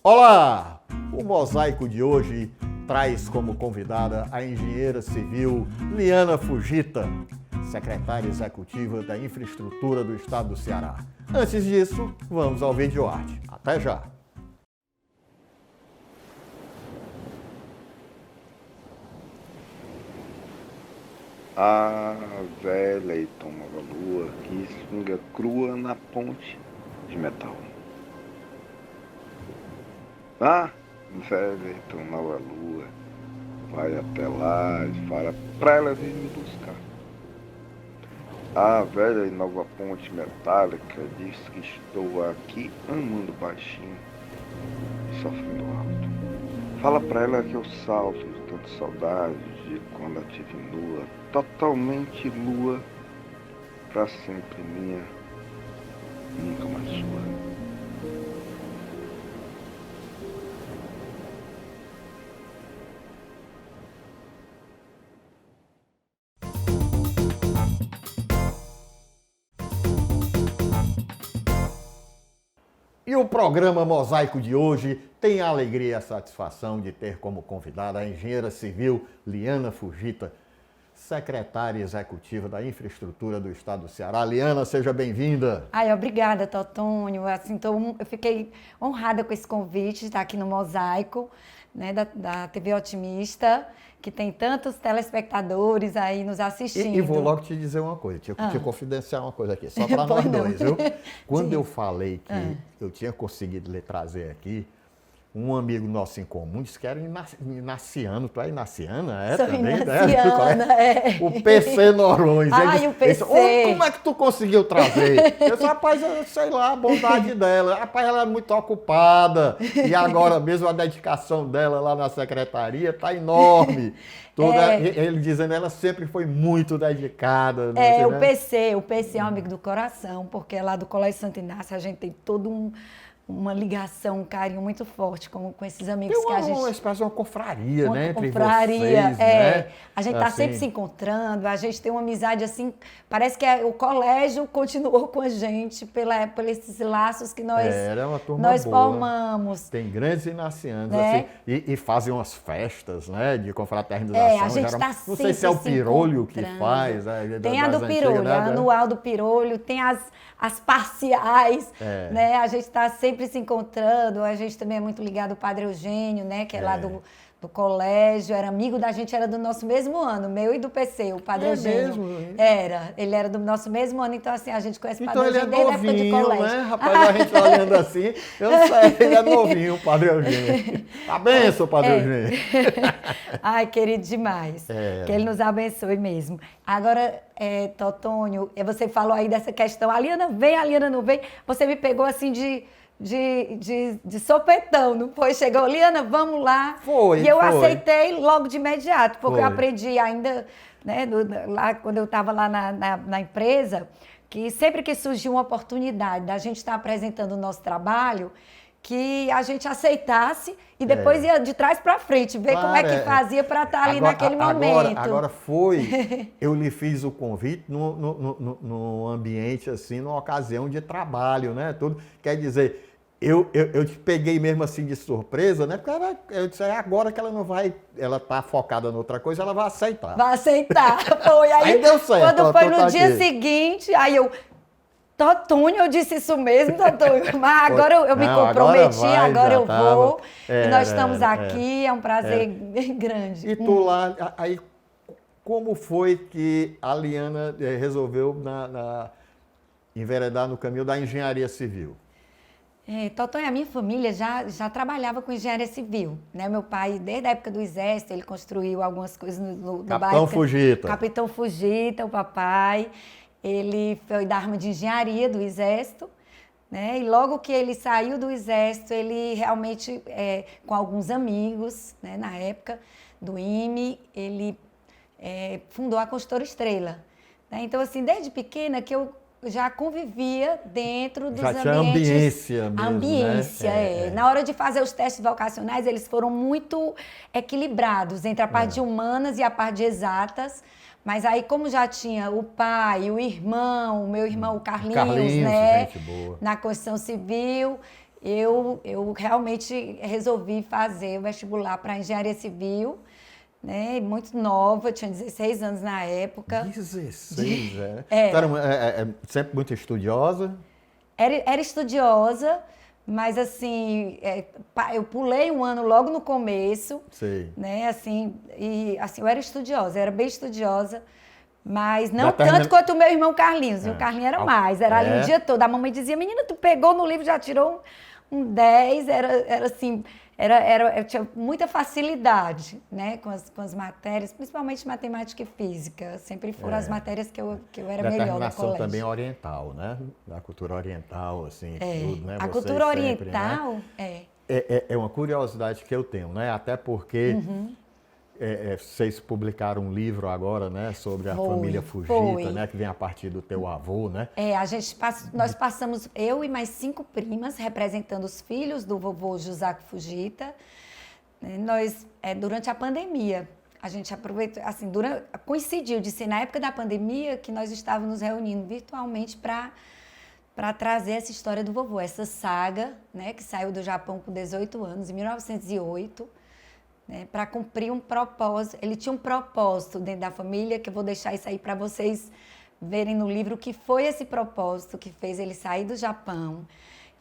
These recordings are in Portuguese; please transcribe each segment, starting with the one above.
Olá! O Mosaico de hoje traz como convidada a engenheira civil Liana Fujita, secretária executiva da Infraestrutura do Estado do Ceará. Antes disso, vamos ao videoarte. Até já! A velha e tomava lua que swinga crua na ponte de metal. A velha e tomava lua vai até lá e fala pra ela vir me buscar. A velha e nova ponte metálica diz que estou aqui amando baixinho e sofrendo alto. Fala pra ela que eu salto de tanta saudade de quando a tive nua, totalmente lua, pra sempre minha, nunca mais sua. E o programa Mosaico de hoje tem a alegria e a satisfação de ter como convidada a engenheira civil Liana Fujita, secretária executiva da Infraestrutura do Estado do Ceará. Liana, seja bem-vinda. Ai, obrigada, Totônio. Assim, eu fiquei honrada com esse convite de estar aqui no Mosaico, né, da TV Otimista, que tem tantos telespectadores aí nos assistindo. E vou logo te dizer uma coisa, te confidenciar uma coisa aqui, só para nós dois, viu? Quando eu falei que eu tinha conseguido lhe trazer aqui, um amigo nosso em comum disse que era inaciano. Tu é inaciana? É, sou também? inaciana, é. O PC Norões. Ai, o PC. Como é que tu conseguiu trazer? Eu disse, rapaz, eu sei lá, a bondade dela. Rapaz, ela é muito ocupada. E agora mesmo a dedicação dela lá na secretaria tá enorme. Ele dizendo, ela sempre foi muito dedicada. Né? O PC é um amigo do coração, porque é lá do Colégio Santo Inácio, a gente tem todo uma ligação, um carinho muito forte com esses amigos que a gente... Uma espécie de uma confraria, né? Entre confraria, vocês, né? A gente tá sempre se encontrando, a gente tem uma amizade assim, parece que o colégio continuou com a gente por esses laços que nós formamos. Tem grandes inacianos, né? Assim, e fazem umas festas, né? De confraternização. A gente tá não sei se é o Pirolho que faz. Tem a do Pirolho, a anual do Pirolho, tem as parciais, né? A gente está sempre se encontrando, a gente também é muito ligado ao Padre Eugênio, né? Que é lá do colégio, era amigo da gente, era do nosso mesmo ano, meu e do PC, o Padre Eugênio. Mesmo? Ele era do nosso mesmo ano, então assim, a gente conhece o Padre Eugênio desde a época de colégio. Né? Rapaz, a gente olhando assim, eu sei, ele é novinho, o Padre Eugênio. A benção, Padre Eugênio. Ai, querido demais. Que ele nos abençoe mesmo. Agora, Totônio, você falou aí dessa questão, a Liana vem, a Liana não vem, você me pegou assim de sopetão, não foi? Chegou, Liana, vamos lá. Foi. E eu aceitei logo de imediato, porque eu aprendi ainda, né, lá, quando eu estava lá na empresa, que sempre que surgiu uma oportunidade da gente estar apresentando o nosso trabalho, que a gente aceitasse e depois ia de trás para frente, ver como é que fazia para estar ali naquele momento. Agora eu lhe fiz o convite no ambiente, assim, numa ocasião de trabalho, né? Tudo. Quer dizer, eu te peguei mesmo assim de surpresa, né? Porque eu disse, agora que ela não vai, ela tá focada em outra coisa, ela vai aceitar. Vai aceitar. Foi aí deu certo. Quando foi no dia seguinte, aí eu... Totônio, eu disse isso mesmo, Totônio, mas agora eu me comprometi, agora eu vou, e nós estamos aqui, é um prazer grande. E tu lá, aí como foi que a Liana resolveu enveredar no caminho da engenharia civil? Totônio, a minha família já trabalhava com engenharia civil, né? Meu pai, desde a época do Exército, ele construiu algumas coisas no Capitão Fujita. Capitão Fujita, o papai. Ele foi da arma de engenharia do Exército, né? E logo que ele saiu do Exército, ele realmente, com alguns amigos, né, na época do IME, ele fundou a Construtora Estrela. Né? Então, assim, desde pequena que eu já convivia dentro dos ambientes. Já tinha ambiência mesmo, ambiência, né? Na hora de fazer os testes vocacionais, eles foram muito equilibrados entre a parte de humanas e a parte de exatas, Mas aí, como já tinha o pai, o irmão, o meu irmão, o Carlinhos, Carlinhos, né? gente boa. Na Constituição Civil, eu realmente resolvi fazer o vestibular para Engenharia Civil, né? Muito nova, tinha 16 anos na época. 16, é. É. Então, sempre muito estudiosa? Era estudiosa, mas assim, eu pulei um ano logo no começo, Sei. né? Assim, e assim, eu era estudiosa, era bem estudiosa, mas não Já tanto termina- quanto o meu irmão Carlinhos. E o Carlinhos era mais, era ali o É? dia todo. A mamãe dizia, menina, tu pegou no livro, já tirou um 10, era assim, eu tinha muita facilidade, né, com as matérias, principalmente matemática e física. Sempre foram as matérias que eu era melhor no Determinação colégio. também oriental, né? Da cultura oriental, assim, tudo, né? A Vocês cultura sempre, oriental, né? É uma curiosidade que eu tenho, né? Até porque Uhum. vocês publicaram um livro agora, né? Sobre a Foi, família Fujita, foi. né? Que vem a partir do teu avô, né? Nós passamos, eu e mais 5 primas, representando os filhos do vovô Jusaco Fujita. Durante a pandemia, a gente aproveitou, assim, coincidiu de ser na época da pandemia que nós estávamos nos reunindo virtualmente para trazer essa história do vovô, essa saga, né, que saiu do Japão com 18 anos, em 1908, né, para cumprir um propósito. Ele tinha um propósito dentro da família, que eu vou deixar isso aí para vocês verem no livro, o que foi esse propósito que fez ele sair do Japão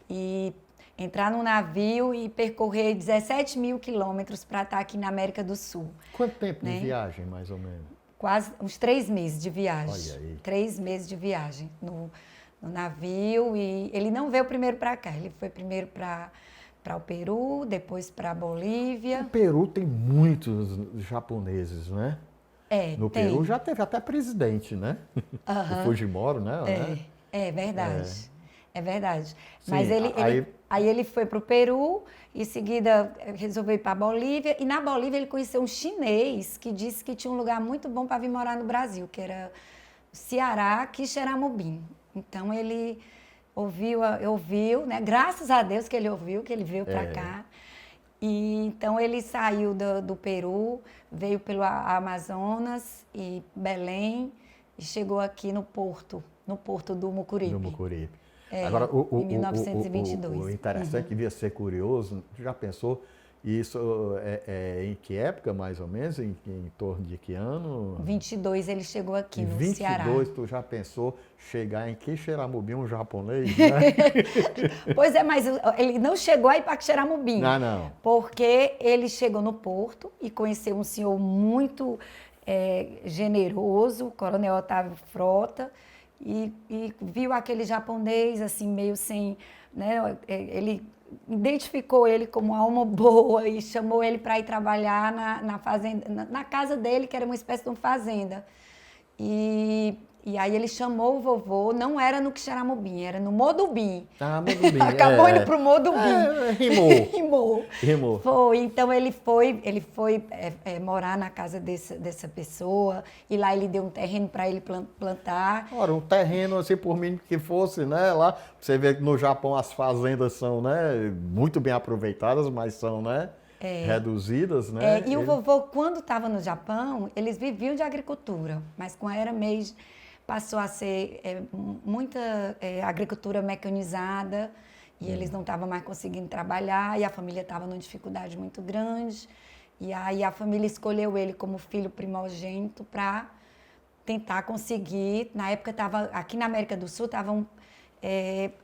e entrar num navio e percorrer 17 mil quilômetros para estar aqui na América do Sul. Quanto tempo Né? de viagem, mais ou menos? Quase uns 3 meses de viagem. Olha aí. 3 meses de viagem no navio. E ele não veio primeiro para cá, ele foi primeiro para o Peru, depois para a Bolívia. No Peru tem muitos japoneses, né? No tem. Peru já teve até presidente, né? O Fujimori, né? É verdade. É verdade. Sim, Mas aí ele foi para o Peru, em seguida resolveu ir para a Bolívia. E na Bolívia ele conheceu um chinês que disse que tinha um lugar muito bom para vir morar no Brasil, que era o Ceará, Quixeramobim. Então ele ouviu, né? Graças a Deus que ele ouviu, que ele veio para cá. E então ele saiu do Peru, veio pelo Amazonas e Belém e chegou aqui no porto do Mucuripe. No Mucuripe. Agora, em 1922. O interessante devia ser curioso, tu já pensou, isso em que época, mais ou menos? Em torno de que ano? 22 ele chegou aqui, no 22, Ceará. tu já pensou chegar em Quixeramobim, um japonês, né? Pois é, mas ele não chegou aí para Quixeramobim. Não. Porque ele chegou no porto e conheceu um senhor muito generoso, o Coronel Otávio Frota, e viu aquele japonês assim meio sem, né? Ele identificou ele como uma alma boa e chamou ele para ir trabalhar na fazenda, na casa dele, que era uma espécie de uma fazenda. E aí ele chamou o vovô, não era no Quixeramobim, era no Modubim. Modubim. Acabou indo pro Modubim. Rimou. Foi, então ele foi morar na casa dessa pessoa, e lá ele deu um terreno para ele plantar. Ora, um terreno, assim, por mínimo que fosse, né? Lá, você vê que no Japão as fazendas são, né, muito bem aproveitadas, mas são, né, reduzidas, né? E o vovô, quando estava no Japão, eles viviam de agricultura, mas com a era Meiji passou a ser muita agricultura mecanizada, e eles não estavam mais conseguindo trabalhar, e a família estava numa dificuldade muito grande. E aí a família escolheu ele como filho primogênito para tentar conseguir. Na época, aqui na América do Sul, estavam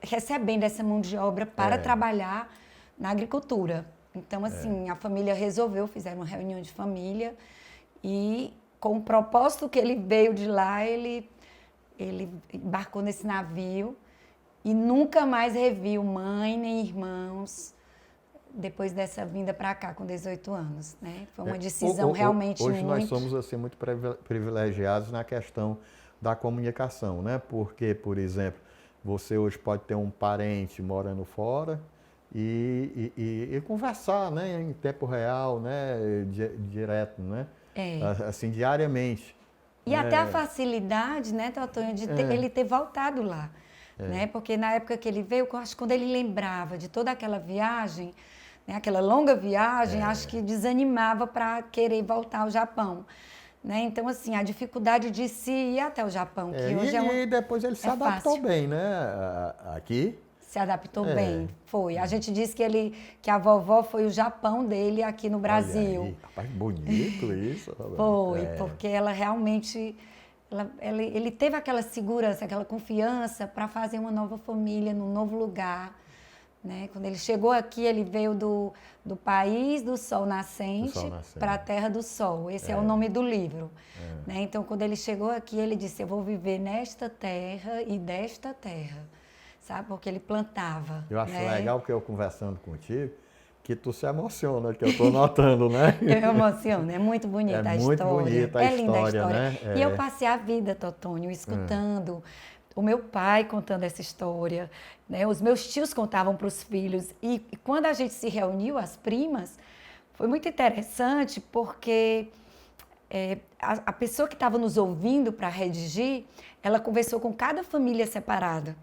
recebendo essa mão de obra para trabalhar na agricultura. Então, assim, a família resolveu, fizeram uma reunião de família, e com o propósito que ele veio de lá, ele embarcou nesse navio e nunca mais reviu mãe nem irmãos depois dessa vinda para cá com 18 anos, né? Foi uma decisão realmente hoje muito... nós somos assim muito privilegiados na questão da comunicação, né? Porque, por exemplo, você hoje pode ter um parente morando fora e conversar, né, em tempo real, né, direto, né? Assim, diariamente. E até a facilidade, né, Totonho, de ele ter voltado lá, né? Porque na época que ele veio, acho que quando ele lembrava de toda aquela viagem, né, aquela longa viagem, acho que desanimava para querer voltar ao Japão, né? Então, assim, a dificuldade de se ir até o Japão, que hoje e depois ele se adaptou fácil. bem, né? Aqui. Se adaptou bem, foi. A gente disse que a vovó foi o Japão dele aqui no Brasil. Olha aí, rapaz, bonito isso. Foi, porque ela realmente, ele teve aquela segurança, aquela confiança para fazer uma nova família, num novo lugar. Né? Quando ele chegou aqui, ele veio do país do sol nascente para a terra do sol. Esse é o nome do livro. Né? Então, quando ele chegou aqui, ele disse, eu vou viver nesta terra e desta terra. Sabe? Porque ele plantava. Eu acho né? legal que eu conversando contigo, que tu se emociona, que eu estou notando, né? Eu me emociono, é muito bonita a história. É muito bonita a linda a história, né? E eu passei a vida, Totônio, escutando o meu pai contando essa história, né? Os meus tios contavam para os filhos. E quando a gente se reuniu, as primas, foi muito interessante porque a pessoa que estava nos ouvindo para redigir, ela conversou com cada família separada.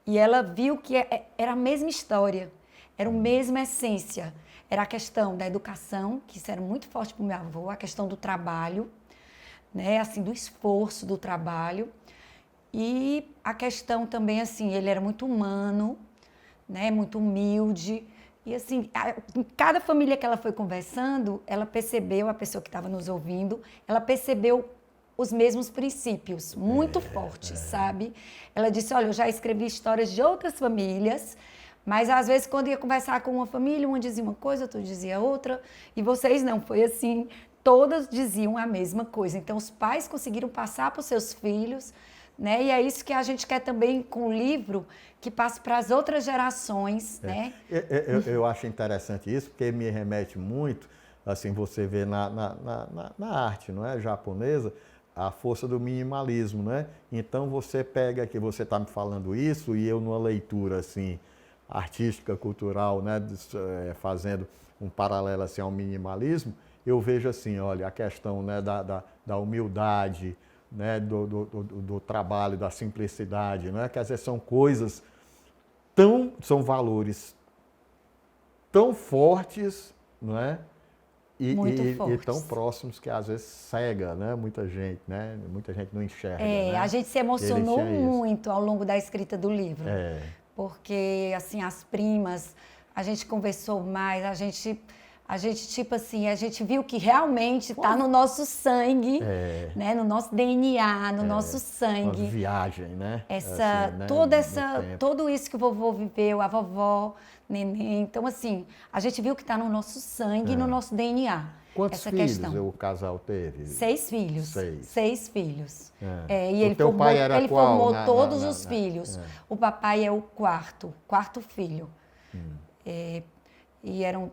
E ela viu que era a mesma história, era a mesma essência. Era a questão da educação, que isso era muito forte para o meu avô, a questão do trabalho, né, assim, do esforço do trabalho. E a questão também, assim, ele era muito humano, né, muito humilde. E, assim, em cada família que ela foi conversando, ela percebeu, a pessoa que estava nos ouvindo, ela percebeu os mesmos princípios, muito fortes, sabe? Ela disse, olha, eu já escrevi histórias de outras famílias, mas às vezes quando ia conversar com uma família, uma dizia uma coisa, outra dizia outra, e vocês não, foi assim, todas diziam a mesma coisa. Então os pais conseguiram passar para os seus filhos, né? E é isso que a gente quer também com o livro, que passe para as outras gerações, né? Eu acho interessante isso, porque me remete muito, assim, você vê na arte, não é, japonesa, a força do minimalismo, né? Então você pega aqui, você está me falando isso e eu numa leitura assim artística, cultural, né, fazendo um paralelo assim ao minimalismo, eu vejo assim, olha, a questão, né, da humildade, né, do trabalho, da simplicidade, né? Quer dizer, são coisas são valores tão fortes, não é? E tão próximos que às vezes cega, né? Muita gente, né? Muita gente não enxerga. Né? A gente se emocionou muito ao longo da escrita do livro. Porque, assim, as primas, a gente conversou mais, a gente tipo assim, a gente viu que realmente está no nosso sangue, né? No nosso DNA, no nosso sangue. Uma viagem, né? Tudo isso que o vovô viveu, a vovó, neném. Então, assim, a gente viu que está no nosso sangue e no nosso DNA. Quantos filhos o casal teve? 6 filhos. 6 filhos. E ele formou todos os filhos. O papai é o quarto filho. E eram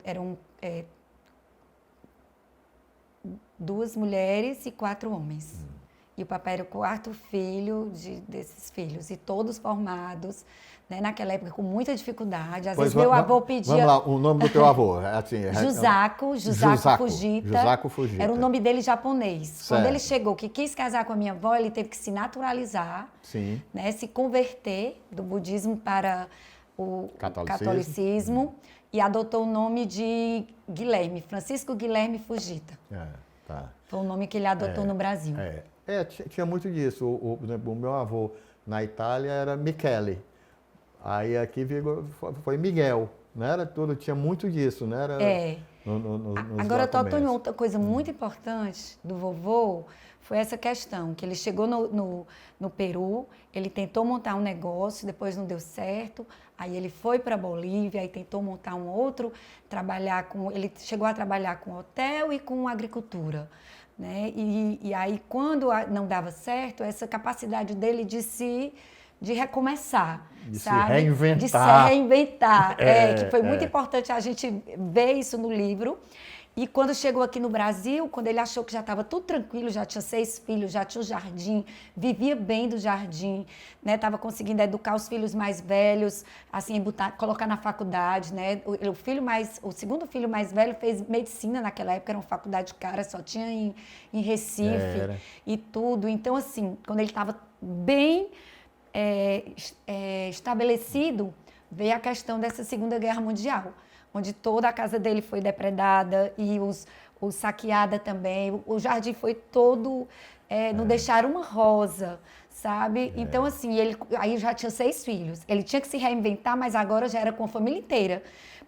2 mulheres e 4 homens. E o papai era o 4º filho desses filhos. E todos formados, né, naquela época com muita dificuldade. Às vezes meu avô pedia... Vamos lá, o nome do teu avô? Assim, Jusaco Fujita. Jusaco Fujita. Era o nome dele japonês. Certo. Quando ele chegou, que quis casar com a minha avó, ele teve que se naturalizar, né, se converter do budismo para o catolicismo e adotou o nome de Guilherme, Francisco Guilherme Fujita. Foi o nome que ele adotou no Brasil. Tinha muito disso. O meu avô na Itália era Michele. Aí aqui foi Miguel. Não era tudo, tinha muito disso, né? Era Agora, Totônio, outra coisa muito importante do vovô foi essa questão, que ele chegou no Peru, ele tentou montar um negócio, depois não deu certo, aí ele foi para a Bolívia, aí tentou montar um outro, ele chegou a trabalhar com hotel e com agricultura. Né? E aí, quando não dava certo, essa capacidade dele de recomeçar, sabe? De se reinventar. Que foi muito importante a gente ver isso no livro. E quando chegou aqui no Brasil, quando ele achou que já estava tudo tranquilo, já tinha 6 filhos, já tinha o jardim, vivia bem do jardim, né? Estava conseguindo educar os filhos mais velhos, assim, colocar na faculdade, né? O segundo filho mais velho fez medicina naquela época, era uma faculdade cara, só tinha em Recife e tudo. Então, assim, quando ele estava bem estabelecido, veio a questão dessa Segunda Guerra Mundial, onde toda a casa dele foi depredada e o Saqueada também, o jardim foi todo, não deixaram uma rosa, sabe? Então, assim, ele aí já tinha 6 filhos. Ele tinha que se reinventar, mas agora já era com a família inteira.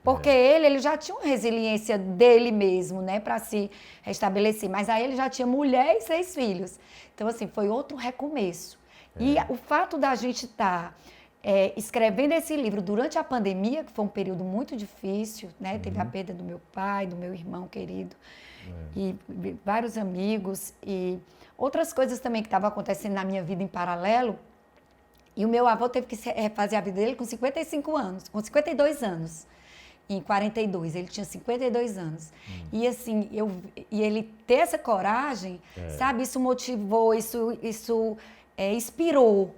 Porque ele já tinha uma resiliência dele mesmo, né, para se restabelecer. Mas aí ele já tinha mulher e 6 filhos. Então, assim, foi outro recomeço. E o fato da gente estar escrevendo esse livro durante a pandemia, que foi um período muito difícil, né? Teve a perda do meu pai, do meu irmão querido, e vários amigos, e outras coisas também que estavam acontecendo na minha vida em paralelo. E o meu avô teve que refazer a vida dele com 55 anos, com 52 anos. Em 42, ele tinha 52 anos. E assim, e ele ter essa coragem, sabe, isso motivou, isso inspirou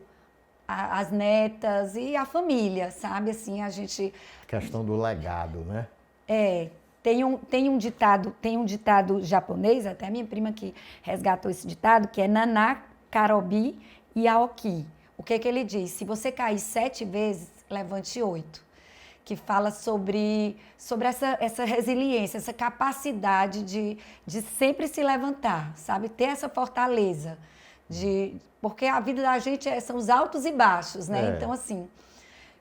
as netas e a família, sabe, assim, a gente... Questão do legado, né? Tem um ditado japonês, até minha prima que resgatou esse ditado, que é Naná, Karobi e Aoki. O que ele diz? Se você cair 7 vezes, levante 8. Que fala sobre essa resiliência, essa capacidade de sempre se levantar, sabe? Ter essa fortaleza. Porque a vida da gente são os altos e baixos, né? Então, assim...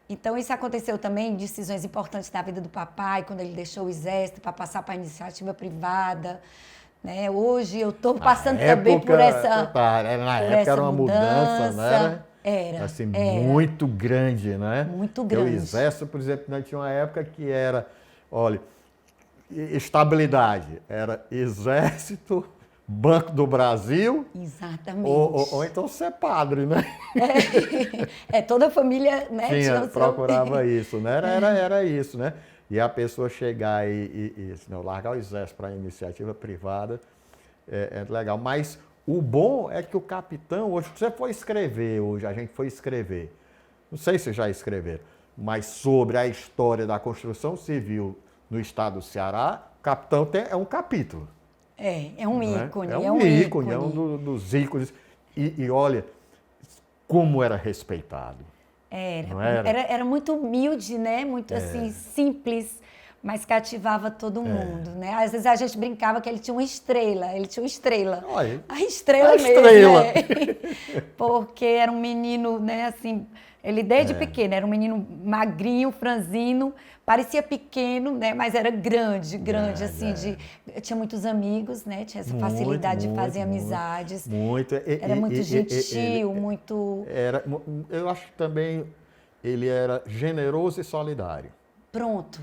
Então, isso aconteceu também, decisões importantes na vida do papai, quando ele deixou o exército para passar para a iniciativa privada. Né? Hoje eu estou passando também por essa... Na época era uma mudança, né? Era. Assim, muito grande, né? Muito grande. O exército, por exemplo, nós tinha uma época que era, olha, estabilidade. Era exército, Banco do Brasil. Exatamente. Ou então ser padre, né? Toda a família, né? Procurava isso, né? Era isso, né? E a pessoa chegar e largar o exército para a iniciativa privada é legal. Mas o bom é que o capitão, hoje, se você for escrever, hoje a gente foi escrever, não sei se já escreveram, mas sobre a história da construção civil no estado do Ceará, o capitão é um capítulo. É um ícone. É um ícone, é um dos ícones. E olha, como era respeitado. Era muito humilde, né? Muito assim, simples, mas cativava todo mundo, né? Às vezes a gente brincava que ele tinha uma estrela. Olha, a estrela mesmo. Estrela. Né? Porque era um menino, né, assim, ele desde pequeno era um menino magrinho, franzino, parecia pequeno, né, mas era grande, assim, tinha muitos amigos, né? Tinha essa facilidade de fazer amizades. Era muito gentil, muito... Eu acho que também ele era generoso e solidário. Pronto.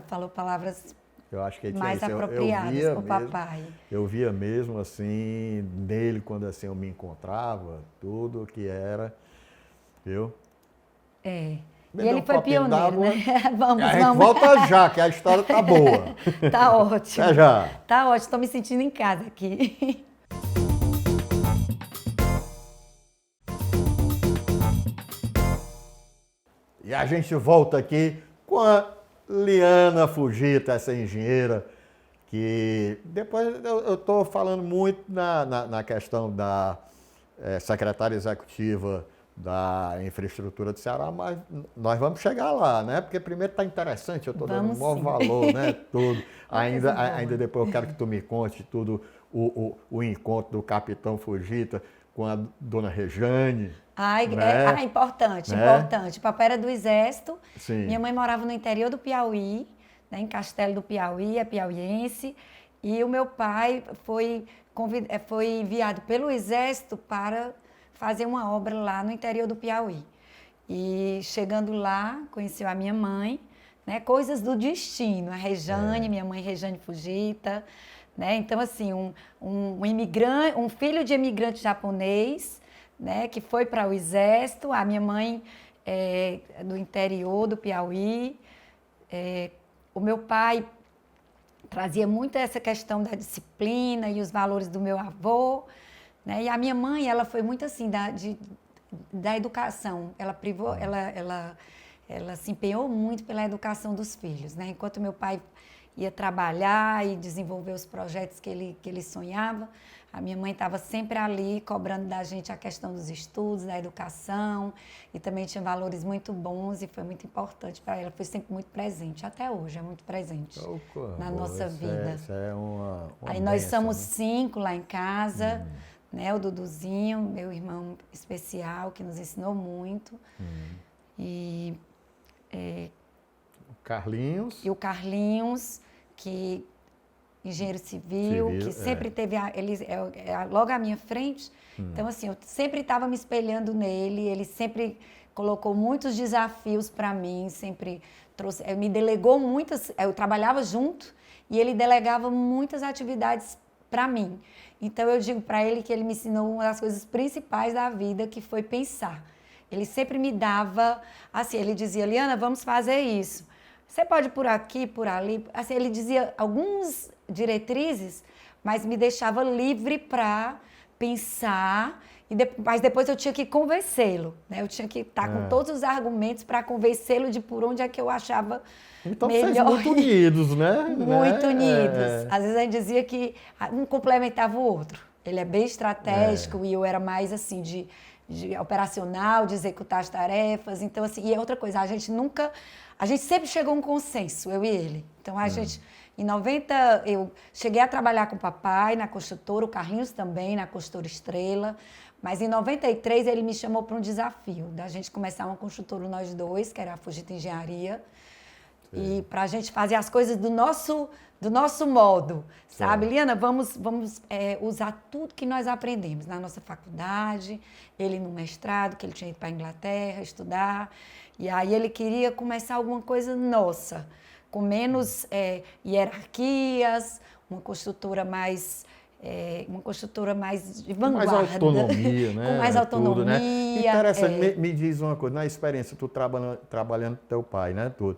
Falou palavras eu acho que mais apropriadas para o papai. Eu via mesmo, assim, nele, quando assim, eu me encontrava, tudo que era, viu? E ele foi pioneiro, né? Vamos. A gente volta já, que a história tá boa. Tá ótimo. Até já. Tá ótimo, estou me sentindo em casa aqui. E a gente volta aqui com a Liana Fujita, essa engenheira, que depois eu estou falando muito na questão da secretária executiva da infraestrutura do Ceará, mas nós vamos chegar lá, né? Porque primeiro está interessante, eu estou dando um maior valor, né? Tudo. Ainda depois eu quero que tu me conte tudo, o encontro do capitão Fujita com a dona Rejane. Né? Importante. O papai era do Exército. Sim. Minha mãe morava no interior do Piauí, né, em Castelo do Piauí, é piauiense. E o meu pai foi enviado pelo Exército para fazer uma obra lá no interior do Piauí. E chegando lá, conheceu a minha mãe, né, coisas do destino. A Rejane, minha mãe Rejane Fujita. Né? Então, assim, um filho de imigrante japonês, né, que foi para o Exército, a minha mãe do interior do Piauí. O meu pai trazia muito essa questão da disciplina e os valores do meu avô, né? E a minha mãe, ela foi muito assim, da educação. Ela se empenhou muito pela educação dos filhos, né? Enquanto meu pai ia trabalhar e desenvolver os projetos que ele sonhava, A minha mãe estava sempre ali cobrando da gente a questão dos estudos, da educação, e também tinha valores muito bons e foi muito importante para ela. Foi sempre muito presente, até hoje é muito presente na nossa vida. Isso é uma Aí nós bênção, somos né? 5 lá em casa, né? O Duduzinho, meu irmão especial, que nos ensinou muito. E Carlinhos. o Carlinhos, que engenheiro civil, que sempre teve, ele logo à minha frente. Então, assim, eu sempre estava me espelhando nele, ele sempre colocou muitos desafios para mim, sempre trouxe, me delegou muitas, eu trabalhava junto e ele delegava muitas atividades para mim. Então, eu digo para ele que ele me ensinou uma das coisas principais da vida, que foi pensar. Ele sempre me dava, assim, ele dizia, Liana, vamos fazer isso. Você pode ir por aqui, por ali. Assim, ele dizia algumas diretrizes, mas me deixava livre para pensar, mas depois eu tinha que convencê-lo, né? Eu tinha que estar com todos os argumentos para convencê-lo de por onde é que eu achava Então melhor. vocês muito unidos, né? Muito unidos. Às vezes a gente dizia que um complementava o outro. Ele é bem estratégico e eu era mais assim de operacional, de executar as tarefas. Então, assim, e é outra coisa, a gente sempre chegou a um consenso, eu e ele. Então, em 90, eu cheguei a trabalhar com o papai na construtora, o Carlinhos também, na construtora Estrela, mas em 93 ele me chamou para um desafio, da gente começar uma construtora nós dois, que era a Fugita Engenharia, e para a gente fazer as coisas do nosso modo, sabe? Liana, vamos usar tudo que nós aprendemos na nossa faculdade, ele no mestrado, que ele tinha ido para a Inglaterra estudar, e aí ele queria começar alguma coisa nossa, com menos hierarquias, uma construtora mais de vanguarda. Com mais autonomia, né? Com mais autonomia. Tudo, né? Interessante, me diz uma coisa, na experiência, tu trabalhando com teu pai, né? Tudo.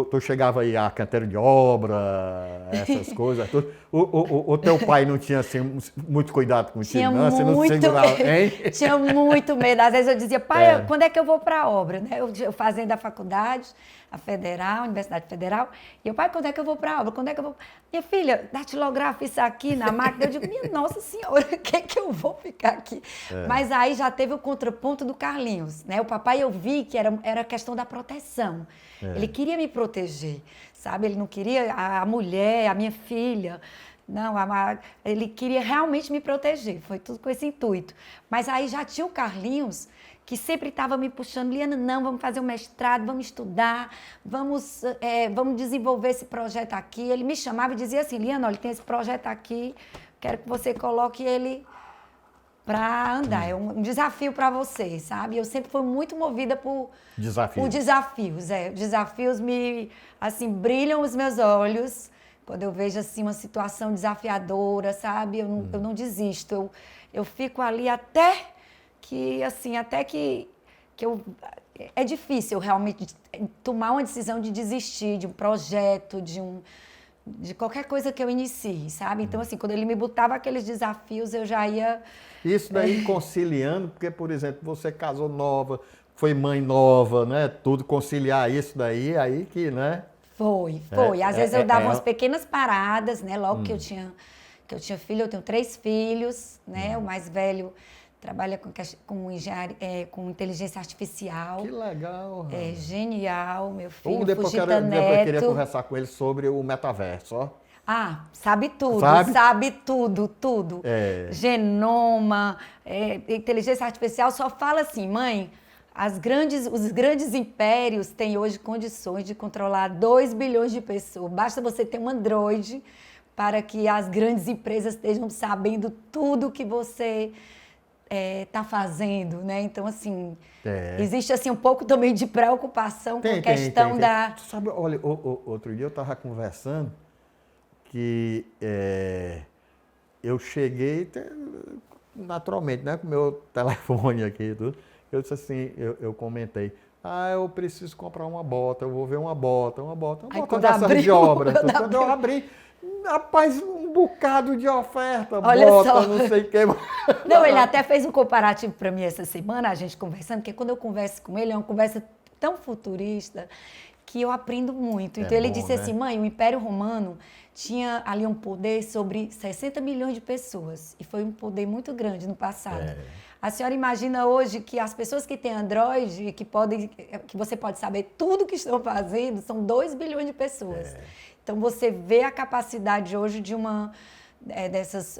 Tu chegava aí a canteiro de obra, essas coisas, tudo. O teu pai não tinha assim, muito cuidado contigo, não? Você não segurava, hein? Tinha muito medo. Às vezes eu dizia, pai, quando é que eu vou para a obra? Né? Eu fazendo a faculdade, a Federal, a Universidade Federal, e eu, pai, quando é que eu vou para a obra? Quando é que eu vou? Minha filha, datilografa isso aqui na máquina. Eu digo, minha Nossa Senhora, o que é que eu vou ficar aqui? Mas aí já teve o contraponto do Carlinhos, né? O papai, eu vi que era questão da proteção. Ele queria me proteger, sabe? Ele não queria a mulher, a minha filha. Não, ele queria realmente me proteger. Foi tudo com esse intuito. Mas aí já tinha o Carlinhos, que sempre estava me puxando. Liana, não, vamos fazer um mestrado, vamos estudar, vamos desenvolver esse projeto aqui. Ele me chamava e dizia assim, Liana, olha, tem esse projeto aqui, quero que você coloque ele para andar. É um desafio para você, sabe? Eu sempre fui muito movida por desafios. Desafios brilham os meus olhos quando eu vejo assim uma situação desafiadora, sabe? Eu não desisto. Eu fico ali até que é difícil realmente tomar uma decisão de desistir de um projeto, de qualquer coisa que eu inicie, sabe? Então, assim, quando ele me botava aqueles desafios, eu já ia... Isso daí conciliando, porque, por exemplo, você casou nova, foi mãe nova, né? Tudo, conciliar isso daí, aí que, né? Foi. Às vezes eu dava umas pequenas paradas, né? Logo que eu tinha filho, eu tenho 3 filhos, né? O mais velho trabalha com inteligência artificial. Que legal. É genial, meu filho, Depois Fugita Neto. eu queria conversar com ele sobre o metaverso, ó. Ah, sabe tudo, sabe tudo. Genoma, inteligência artificial, só fala assim, mãe, os grandes impérios têm hoje condições de controlar 2 bilhões de pessoas. Basta você ter um Android para que as grandes empresas estejam sabendo tudo que você está fazendo, né? Então, assim, existe assim um pouco também de preocupação com a questão da... Tu sabe, olha, outro dia eu estava conversando que eu cheguei, naturalmente, né, com o meu telefone aqui e tudo, eu disse assim, eu comentei, eu preciso comprar uma bota, eu vou ver uma bota dessa de obra. Quando eu abri, rapaz, um bocado de oferta, olha bota, só. não sei o que. Não, ele até fez um comparativo para mim essa semana, a gente conversando, porque quando eu converso com ele, é uma conversa tão futurista, que eu aprendo muito. É Então ele bom, disse né? assim, mãe, o Império Romano tinha ali um poder sobre 60 milhões de pessoas. E foi um poder muito grande no passado. É. A senhora imagina hoje que as pessoas que têm Android, que você pode saber tudo que estão fazendo, são 2 bilhões de pessoas. Então você vê a capacidade hoje de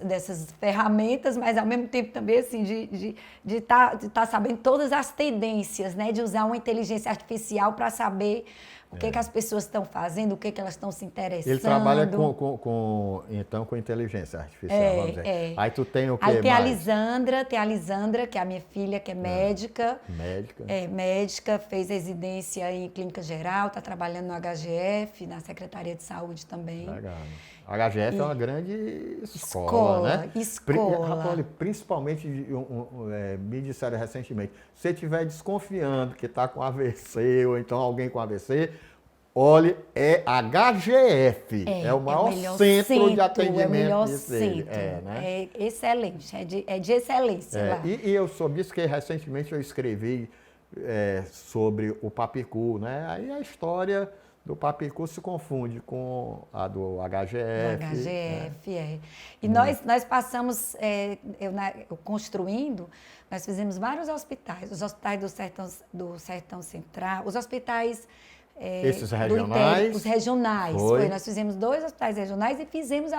dessas ferramentas, mas ao mesmo tempo também assim, de tá sabendo todas as tendências, né? De usar uma inteligência artificial para saber o que as pessoas estão fazendo, o que elas estão se interessando. Ele trabalha então com inteligência artificial, vamos dizer. Aí tu tem o que mais? Aí tem a mais? Lisandra, que é a minha filha, que é médica. Médica. É médica, fez residência em clínica geral, está trabalhando no HGF, na Secretaria de Saúde também. Legal. A HGF é uma grande escola, né? Escola. Principalmente, me disseram recentemente, se você estiver desconfiando que está com AVC ou então alguém com AVC, olhe, é HGF. É o maior centro de atendimento. É o melhor dele. centro. Né? É excelente, é de excelência lá. E eu soube disso que recentemente eu escrevi sobre o Papicu, né? Aí a história do Papicu se confunde com a do HGF. Do HGF, né? E nós passamos, eu construindo, nós fizemos vários hospitais. Os hospitais do Sertão Central, os hospitais... Esses regionais? Os regionais. Foi. Nós fizemos 2 hospitais regionais e fizemos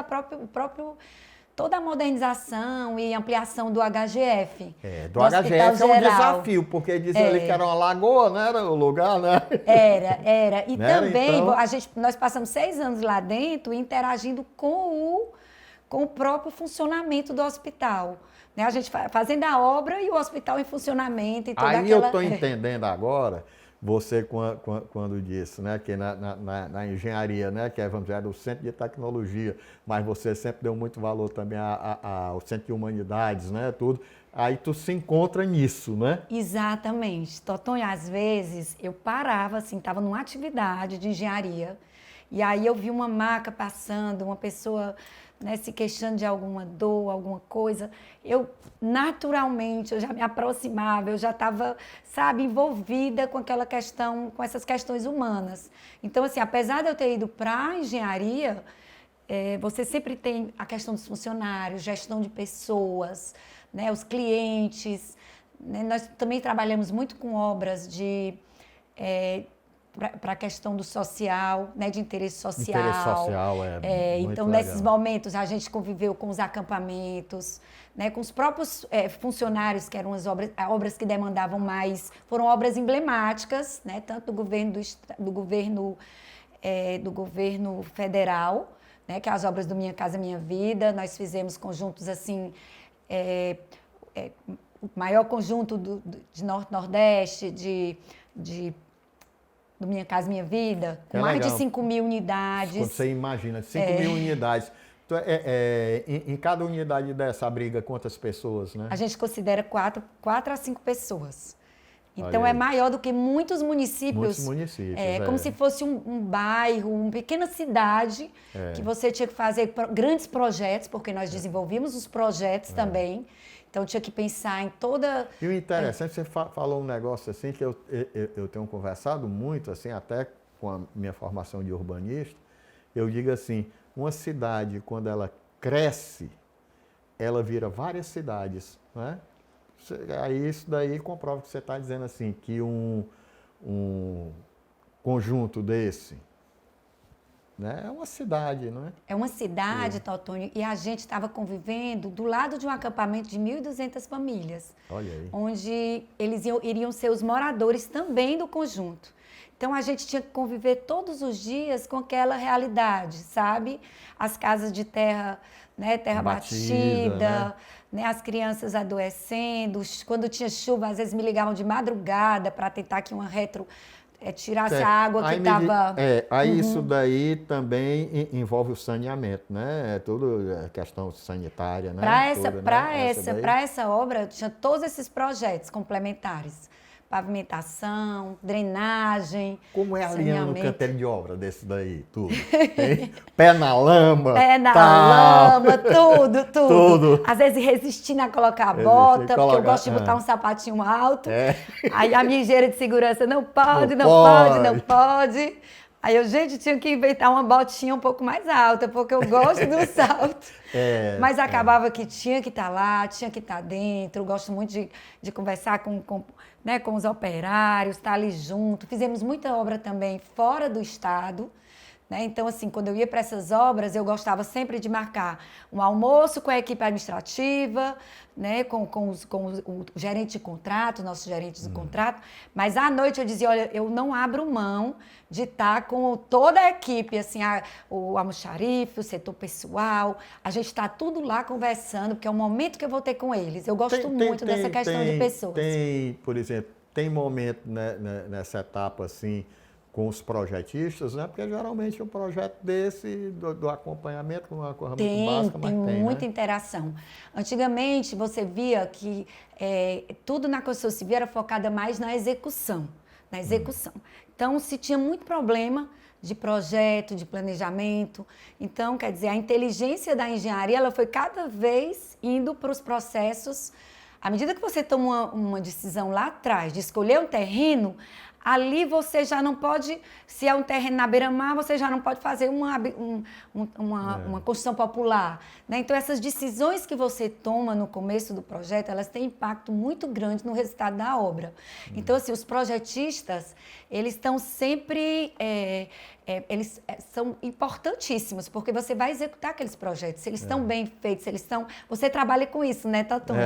toda a modernização e ampliação do HGF. Do HGF é um geral. desafio, porque diziam ali que era uma lagoa, não era o lugar, né? Era. E também, então... nós passamos 6 anos lá dentro interagindo com o próprio funcionamento do hospital. Né? A gente fazendo a obra e o hospital em funcionamento. E toda Aí aquela... eu estou entendendo agora, você quando disse, né, que na engenharia, né, que vamos dizer, era o centro de tecnologia, mas você sempre deu muito valor também ao centro de humanidades, né, tudo. Aí tu se encontra nisso, né? Exatamente. Totonho, às vezes eu parava, assim, estava numa atividade de engenharia, e aí eu vi uma maca passando, uma pessoa, né, se queixando de alguma dor, alguma coisa. Eu, naturalmente, eu já me aproximava, eu já estava, sabe, envolvida com aquela questão, com essas questões humanas. Então, assim, apesar de eu ter ido para a engenharia, você sempre tem a questão dos funcionários, gestão de pessoas, né, os clientes. Né? Nós também trabalhamos muito com obras para a questão do social, né, de interesse social. Interesse social, muito então, legal. nesses momentos, a gente conviveu com os acampamentos, né, com os próprios funcionários, que eram obras que demandavam mais, foram obras emblemáticas, né, tanto do governo federal, né, que é as obras do Minha Casa Minha Vida. Nós fizemos conjuntos assim, o maior conjunto de Norte-Nordeste, do Minha Casa Minha Vida, com mais legal. de 5.000 unidades. Quando você imagina, 5.000 unidades. Então, em cada unidade dessa abriga quantas pessoas, né? A gente considera 4 a 5 pessoas. Então, Olha aí. maior do que muitos municípios. Muitos municípios, como se fosse um bairro, uma pequena cidade, que você tinha que fazer grandes projetos, porque nós desenvolvimos os projetos também. Então, tinha que pensar em toda... E o interessante, você falou um negócio assim, que eu tenho conversado muito, assim, até com a minha formação de urbanista, eu digo assim, uma cidade, quando ela cresce, ela vira várias cidades, né? Aí isso daí comprova que você está dizendo assim, que um conjunto desse, né, é uma cidade, não é? É uma cidade, Totônio, e a gente estava convivendo do lado de um acampamento de 1.200 famílias. Olha aí. Onde eles iriam ser os moradores também do conjunto. Então, a gente tinha que conviver todos os dias com aquela realidade, sabe? As casas de terra, né, terra batida, né, as crianças adoecendo. Quando tinha chuva, às vezes me ligavam de madrugada para tentar que uma tirasse a água que estava... Aí isso daí também envolve o saneamento, né? É tudo questão sanitária, né? Para essa obra, tinha todos esses projetos complementares. pavimentação, drenagem, Como é a linha no saneamento. canteiro de obra desse daí, tudo? Hein? Pé na lama, Pé na tal. lama, tudo. Tudo. Às vezes resistindo a colocar a Resistir, bota, porque eu colocar, gosto de botar um sapatinho alto. É. Aí a minha engenheira de segurança, não pode, Não não pode, pode. não pode. Aí eu, gente, tinha que inventar uma botinha um pouco mais alta, porque eu gosto do salto. Mas acabava que tinha que estar lá, tinha que estar dentro. Eu gosto muito de conversar né, com os operários, estar ali junto. Fizemos muita obra também fora do estado. Né? Então, assim, quando eu ia para essas obras, eu gostava sempre de marcar um almoço com a equipe administrativa, né? com o gerente de contrato, nossos gerentes de contrato, mas à noite eu dizia, olha, eu não abro mão de estar com toda a equipe, assim, o almoxarife, o setor pessoal, a gente está tudo lá conversando, porque é o momento que eu vou ter com eles. Eu gosto muito dessa questão de pessoas. Por exemplo, tem momento, né, nessa etapa, assim, com os projetistas, né? Porque geralmente um projeto desse, do acompanhamento, com uma coisa muito básica, mas tem muita né? interação. Antigamente, você via que tudo na construção civil era focada mais na execução. Então, se tinha muito problema de projeto, de planejamento. Então, quer dizer, a inteligência da engenharia ela foi cada vez indo para os processos. À medida que você toma uma decisão lá atrás de escolher um terreno, ali você já não pode, se é um terreno na beira-mar, você já não pode fazer uma construção popular. Né? Então, essas decisões que você toma no começo do projeto, elas têm impacto muito grande no resultado da obra. Então, assim, os projetistas, eles estão sempre... eles são importantíssimos, porque você vai executar aqueles projetos, se eles estão bem feitos, se eles estão... Você trabalha com isso, né, Totônio?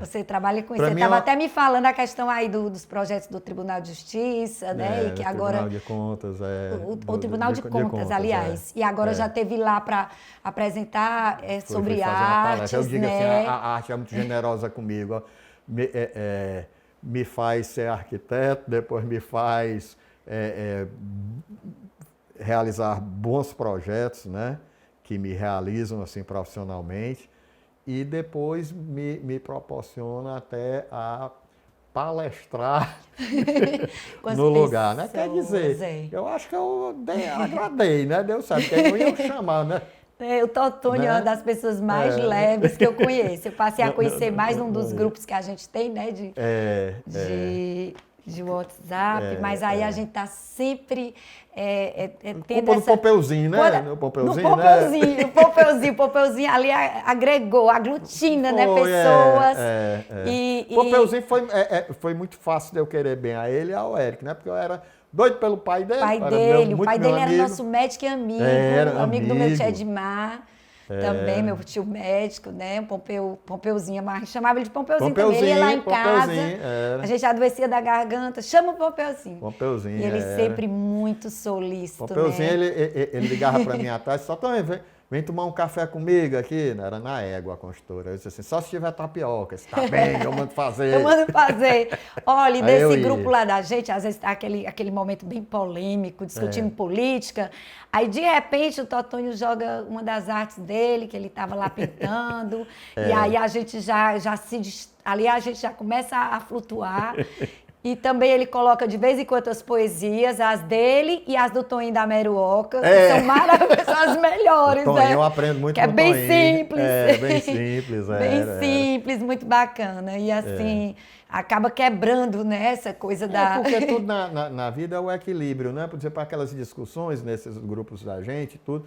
Você trabalha com isso. Você estava até me falando a questão aí dos projetos do Tribunal de Justiça, né? E que agora... Tribunal de Contas, o Tribunal de Contas, aliás. E agora já teve lá para apresentar sobre artes, eu digo né? assim, a arte é muito generosa comigo. Ó. Me faz ser arquiteto, depois me faz... realizar bons projetos, né, que me realizam assim profissionalmente e depois me proporciona até a palestrar no lugar, né? Quer dizer, eu acho que eu agradei, né? Deus sabe, que não ia chamar, né? O Totônio é uma das pessoas mais leves que eu conheço. Eu passei a conhecer mais num dos grupos que a gente tem, né? De WhatsApp, mas aí a gente está sempre tendo essa... Pompeuzinho, né? No Pompeuzinho ali agregou, aglutina, né, pessoas. Pompeuzinho foi muito fácil de eu querer bem a ele e ao Eric, né? Porque eu era doido pelo pai dele. O pai dele era nosso médico e amigo do meu tio Edmar. Também, meu tio médico, né? Pompeuzinho, mas chamava ele de Pompeuzinho também. Ele ia lá em casa, a gente adoecia da garganta, chama o Pompeuzinho. Pompeuzinho, e ele sempre muito solícito, Pompeuzinho, né? ele ligava para mim à tarde, só também, vem tomar um café comigo aqui. Era na Égua a construtora. Eu disse assim, só se tiver tapioca. Tá bem, eu mando fazer. Eu mando fazer. Olha, e desse grupo lá da gente, às vezes tá aquele momento bem polêmico, discutindo política. Aí, de repente, o Totônio joga uma das artes dele, que ele estava lá pintando. E aí a gente ali a gente já começa a flutuar. E também ele coloca de vez em quando as poesias, as dele e as do Toninho da Meruoca, que são maravilhosas, são as melhores, Toninho, né? eu aprendo muito com o Toninho. Que é bem simples. Bem simples. Bem simples, muito bacana. E assim, acaba quebrando, né, essa coisa da... Porque tudo na vida é o equilíbrio, né? Por exemplo, aquelas discussões nesses grupos da gente, tudo.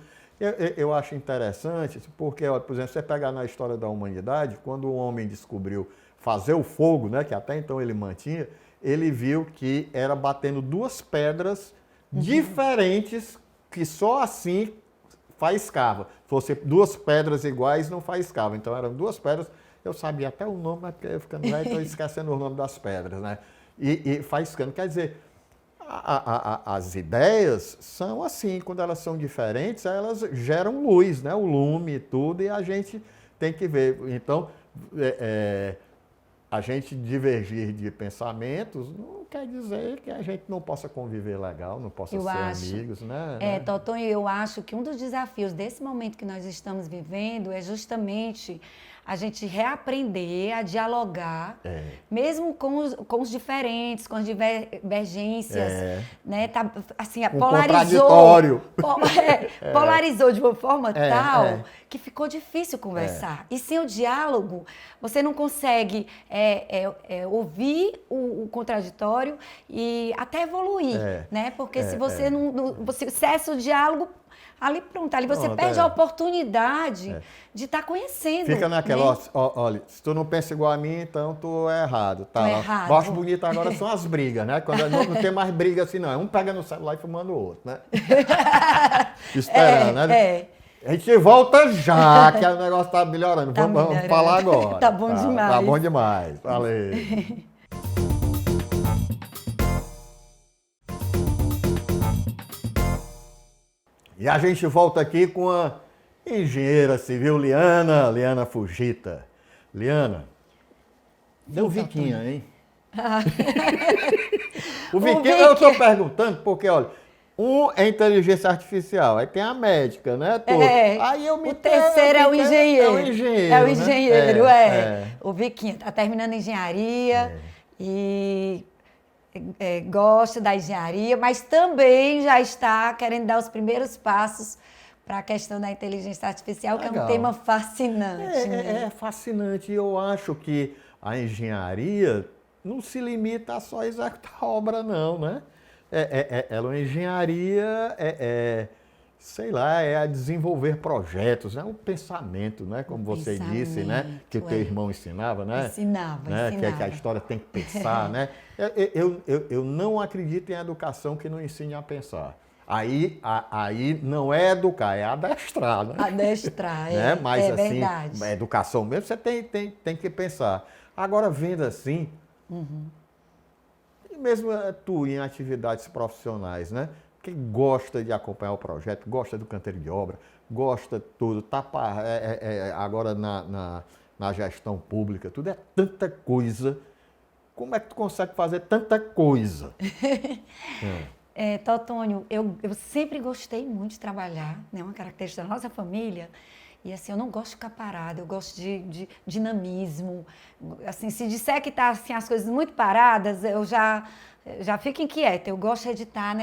Eu acho interessante, porque, por exemplo, você pegar na história da humanidade, quando o homem descobriu fazer o fogo, né, que até então ele mantinha, ele viu que era batendo duas pedras diferentes, que só assim faiscava. Se fosse duas pedras iguais, não faiscava. Então, eram duas pedras, eu sabia até o nome, mas porque eu ficando velho, estou esquecendo o nome das pedras, né? E faiscando. Quer dizer, as ideias são assim, quando elas são diferentes, elas geram luz, né? O lume e tudo, e a gente tem que ver. Então, a gente divergir de pensamentos não quer dizer que a gente não possa conviver legal, não possa ser amigos, né? Totônio, eu acho que um dos desafios desse momento que nós estamos vivendo é justamente a gente reaprender a dialogar, mesmo com os diferentes, com as divergências, né? Tá, assim, contraditório. Polarizou de uma forma tal que ficou difícil conversar. E sem o diálogo, você não consegue ouvir o contraditório e até evoluir, né? Porque se você você cessa o diálogo, ali pronto, ali você perde a oportunidade de estar conhecendo. Fica naquela, né? olha, se tu não pensa igual a mim, então tu é errado. Tá? Tô errado. O que eu acho bonito agora são as brigas, né? Quando não tem mais briga assim, não. Um pega no celular e fumando o outro, né? Esperando, né? A gente volta já, que o negócio tá melhorando. Vamos falar agora. Tá bom demais. Tá bom demais. Valeu. E a gente volta aqui com a engenheira civil Liana Fujita. Liana, deu Viquinha, hein? O Viquinha, eu estou perguntando porque, olha, um é inteligência artificial, aí tem a médica, né? Aí eu me o terceiro é o engenheiro. É o engenheiro. É o engenheiro, O Viquinha está terminando engenharia e gosta da engenharia, mas também já está querendo dar os primeiros passos para a questão da inteligência artificial, que é um tema fascinante. É fascinante. E eu acho que a engenharia não se limita a só executar a obra, não, né? Ela é uma engenharia, sei lá, é a desenvolver projetos, é um pensamento, né? Como você disse, né? Que o teu irmão ensinava, né? Ensinava. Que a história tem que pensar, né? Eu não acredito em educação que não ensine a pensar. Aí não é educar, é adestrar, né? Adestrar, né? Mas assim, verdade. A educação mesmo, você tem que pensar. Agora, vendo assim, e mesmo tu em atividades profissionais, né? Que gosta de acompanhar o projeto, gosta do canteiro de obra, gosta de tudo, agora na gestão pública, tudo é tanta coisa. Como é que tu consegue fazer tanta coisa? Totônio, eu sempre gostei muito de trabalhar, né? Uma característica da nossa família. E assim, eu não gosto de ficar parada, eu gosto de dinamismo. Assim, se disser que tá assim, as coisas muito paradas, eu já fico inquieta. Eu gosto de estar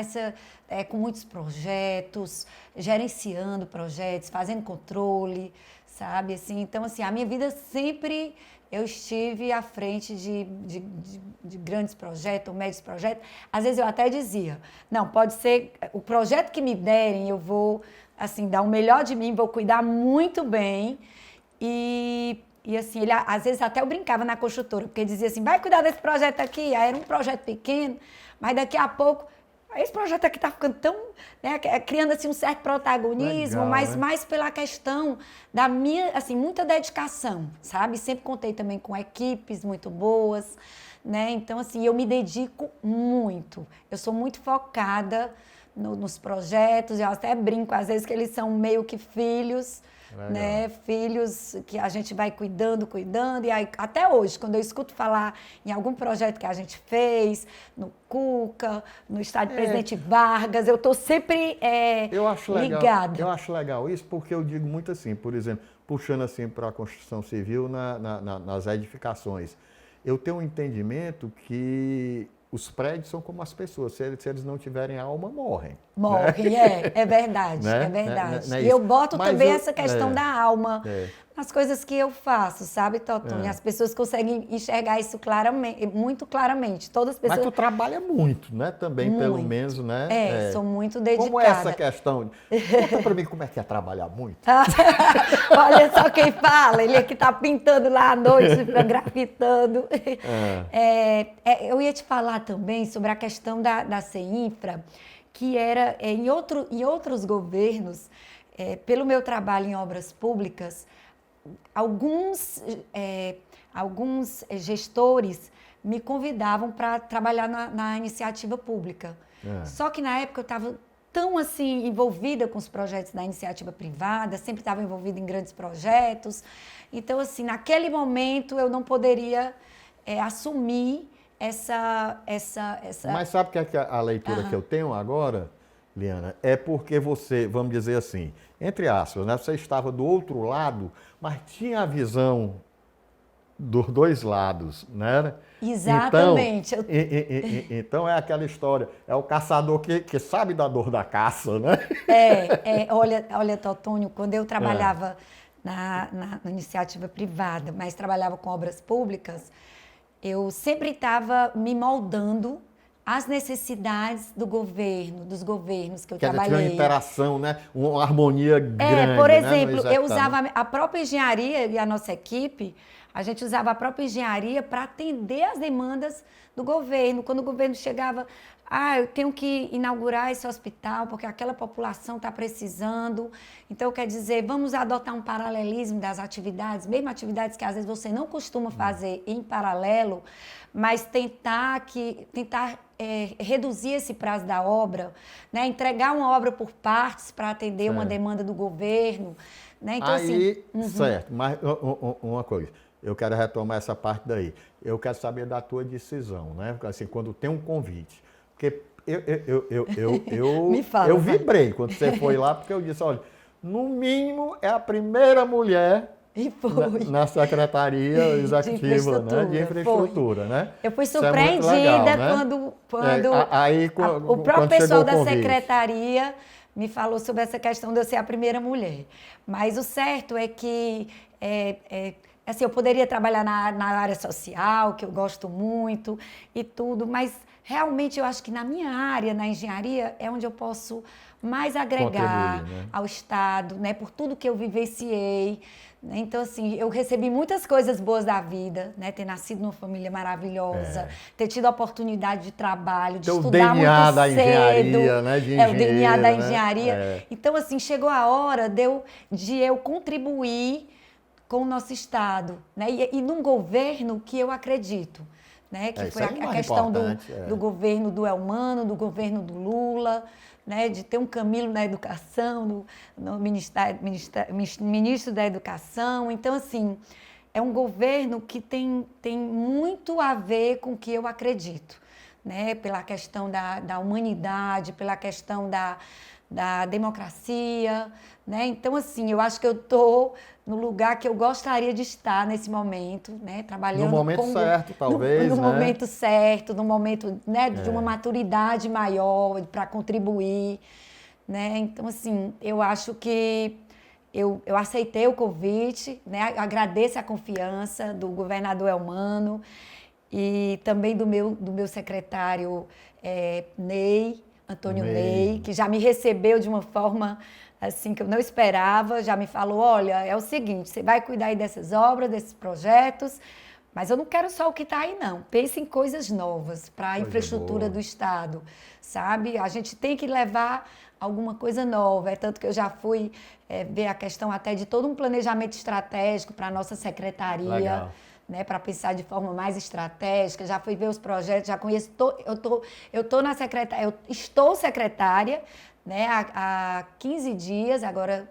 com muitos projetos, gerenciando projetos, fazendo controle, sabe? Assim, então, assim, a minha vida sempre eu estive à frente de grandes projetos, ou médios projetos. Às vezes eu até dizia, não, pode ser o projeto que me derem, eu vou assim, dar o melhor de mim, vou cuidar muito bem. E assim, ele às vezes até eu brincava na construtora, porque dizia assim, vai cuidar desse projeto aqui. Aí era um projeto pequeno, mas daqui a pouco, esse projeto aqui está ficando tão, né, criando assim um certo protagonismo, legal, mas mais pela questão da minha, assim, muita dedicação, sabe? Sempre contei também com equipes muito boas, né? Então, assim, eu me dedico muito. Eu sou muito focada nos projetos, eu até brinco às vezes que eles são meio que filhos, né? Filhos que a gente vai cuidando, e aí, até hoje, quando eu escuto falar em algum projeto que a gente fez, no Cuca, no estádio Presidente Vargas, eu estou sempre ligada. Eu acho legal isso porque eu digo muito assim, por exemplo, puxando assim para a construção civil nas edificações, eu tenho um entendimento que os prédios são como as pessoas, se eles não tiverem alma, morrem. Morrem, né? É verdade, né? É verdade. E eu boto também essa questão da alma nas coisas que eu faço, sabe, Totônio? As pessoas conseguem enxergar isso claramente, muito claramente. Todas as pessoas... Mas tu trabalha muito, né? Também, muito. Pelo menos, né? Sou muito dedicada. Como é essa questão? Conta pra mim como é que é trabalhar muito. Olha só quem fala, ele aqui tá pintando lá à noite, grafitando. Eu ia te falar também sobre a questão da CEINFRA, que era, em outros governos, pelo meu trabalho em obras públicas, alguns gestores me convidavam para trabalhar na iniciativa pública. Só que na época eu estava tão assim envolvida com os projetos da iniciativa privada, sempre estava envolvida em grandes projetos. Então, assim, naquele momento eu não poderia assumir essa... Mas sabe que a leitura que eu tenho agora Liana, é porque você, vamos dizer assim, entre aspas, né, você estava do outro lado, mas tinha a visão dos dois lados, né? Exatamente. Então é aquela história, é o caçador que sabe da dor da caça, né? Olha, Totônio, quando eu trabalhava na iniciativa privada, mas trabalhava com obras públicas, eu sempre estava me moldando às necessidades do governo, dos governos que eu Quer dizer, tinha uma trabalhei. interação, né? Uma harmonia grande, Por né, exemplo, no eu executado. usava a própria engenharia e a nossa equipe, a gente usava a própria engenharia para atender as demandas do governo. Quando o governo chegava, eu tenho que inaugurar esse hospital porque aquela população está precisando. Então, quer dizer, vamos adotar um paralelismo das atividades, mesmo atividades que às vezes você não costuma fazer em paralelo, mas tentar reduzir esse prazo da obra, né? Entregar uma obra por partes para atender uma demanda do governo. Né? Então, Aí, assim, certo, mas uma coisa, eu quero retomar essa parte daí. Eu quero saber da tua decisão, né? Porque, assim, quando tem um convite. Porque Me fala, eu vai. vibrei quando você foi lá, porque eu disse, olha, no mínimo é a primeira mulher E foi. na Secretaria Executiva, né, de Infraestrutura, né? Eu fui Isso é muito surpreendida legal, né? o próprio quando chegou pessoal o da convite. secretaria me falou sobre essa questão de eu ser a primeira mulher. Mas o certo é que assim, eu poderia trabalhar na área social, que eu gosto muito e tudo, mas realmente eu acho que na minha área, na engenharia, é onde eu posso mais agregar Contribuir, né? ao Estado, né, por tudo que eu vivenciei. Né? Então, assim, eu recebi muitas coisas boas da vida, né? Ter nascido numa família maravilhosa, ter tido a oportunidade de trabalho, de Teu estudar DNA muito da cedo. engenharia, né? De O DNA da engenheiro, né? engenharia. Então, assim, chegou a hora de eu contribuir com o nosso Estado, né? E num governo que eu acredito, né? Que Isso foi aí é a mais questão importante, do governo do Elmano, do governo do Lula, né? De ter um Camilo na educação, no ministro da Educação. Então, assim, é um governo que tem muito a ver com o que eu acredito, né? Pela questão da humanidade, pela questão da democracia, né? Então, assim, eu acho que eu estou no lugar que eu gostaria de estar nesse momento, né? Trabalhando No momento certo, talvez, no né? momento certo, no momento, né, de uma maturidade maior para contribuir, né? Então, assim, eu acho que eu aceitei o convite, né? Agradeço a confiança do governador Elmano e também do meu secretário Antônio Ney, que já me recebeu de uma forma assim que eu não esperava, já me falou, olha, é o seguinte, você vai cuidar aí dessas obras, desses projetos, mas eu não quero só o que está aí, não. Pense em coisas novas para a infraestrutura do Estado, sabe? A gente tem que levar alguma coisa nova. É tanto que eu já fui ver a questão até de todo um planejamento estratégico para a nossa secretaria. Legal. Né, para pensar de forma mais estratégica, já fui ver os projetos, já conheço, eu estou secretária, né, há 15 dias agora,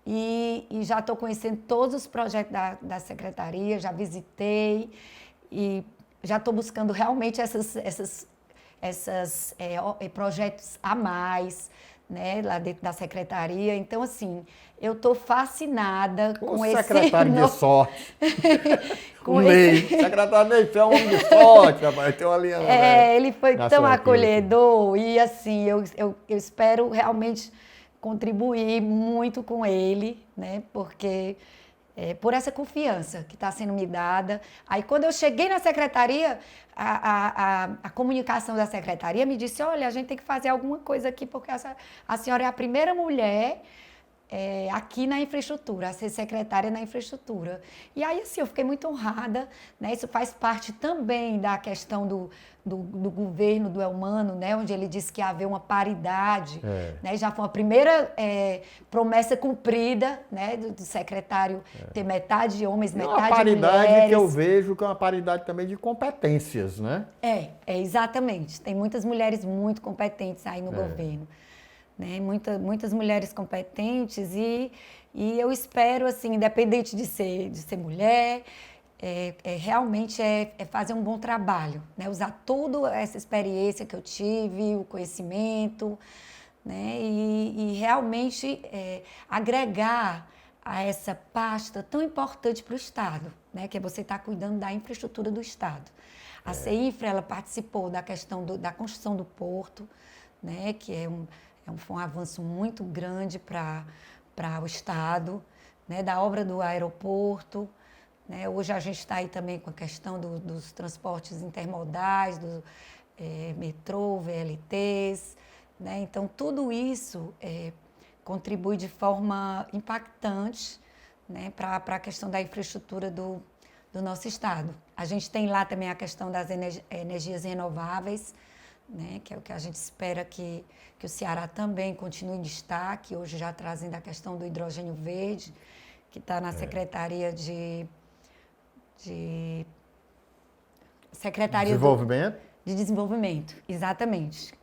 e já estou conhecendo todos os projetos da secretaria, já visitei e já estou buscando realmente esses projetos a mais, né, lá dentro da secretaria. Então, assim, eu estou fascinada com esse... secretário de sorte. com O esse... Ney. Secretário Ney, você é um homem de sorte, rapaz. Tem uma aliança. ele foi na tão sua equipe. acolhedor e, assim, eu espero realmente contribuir muito com ele, né, porque... por essa confiança que está sendo me dada. Aí, quando eu cheguei na secretaria, a comunicação da secretaria me disse, olha, a gente tem que fazer alguma coisa aqui, porque a senhora é a primeira mulher aqui na infraestrutura, a ser secretária na infraestrutura. E aí, assim, eu fiquei muito honrada, né? Isso faz parte também da questão do governo do Elmano, né? Onde ele disse que ia haver uma paridade, né? Já foi a primeira promessa cumprida, né? Do secretário ter metade de homens, metade de mulheres. Uma paridade que eu vejo que é uma paridade também de competências, né? Exatamente. Tem muitas mulheres muito competentes aí no governo. Né? Muitas mulheres competentes e eu espero, assim, independente de ser mulher, realmente fazer um bom trabalho, né? Usar toda essa experiência que eu tive, o conhecimento, né? E realmente agregar a essa pasta tão importante para o Estado, né? Que é você estar cuidando da infraestrutura do Estado. A CEINFRA, ela participou da questão da construção do porto, né? Que foi um avanço muito grande para o Estado, né? Da obra do aeroporto, né? Hoje a gente está aí também com a questão dos transportes intermodais, do metrô, VLTs, né? Então, tudo isso contribui de forma impactante, né, para a questão da infraestrutura do nosso Estado. A gente tem lá também a questão das energias renováveis, né, que é o que a gente espera que o Ceará também continue em destaque, hoje já trazendo a questão do hidrogênio verde, que está na Secretaria Secretaria Desenvolvimento? de Desenvolvimento, exatamente.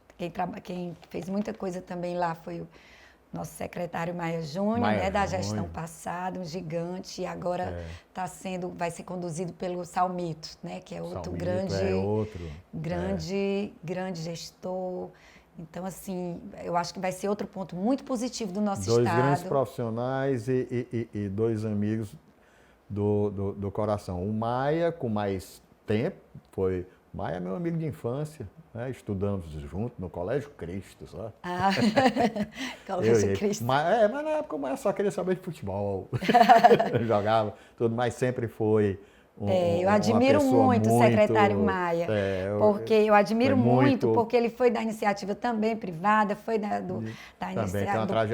Quem fez muita coisa também lá foi o nosso secretário Maia Júnior, né, da gestão passada, um gigante, e agora vai ser conduzido pelo Salmito, né, que é outro grande gestor. Então, assim, eu acho que vai ser outro ponto muito positivo do nosso Estado. Dois grandes profissionais e dois amigos do coração. O Maia, com mais tempo, Maia é meu amigo de infância, né? Estudamos juntos no Colégio Cristo, sabe? Ah, Colégio Cristo. Mas na época o Maia só queria saber de futebol. Jogava tudo, mas sempre foi eu admiro muito o secretário Maia, porque eu admiro muito porque ele foi da iniciativa também privada, foi do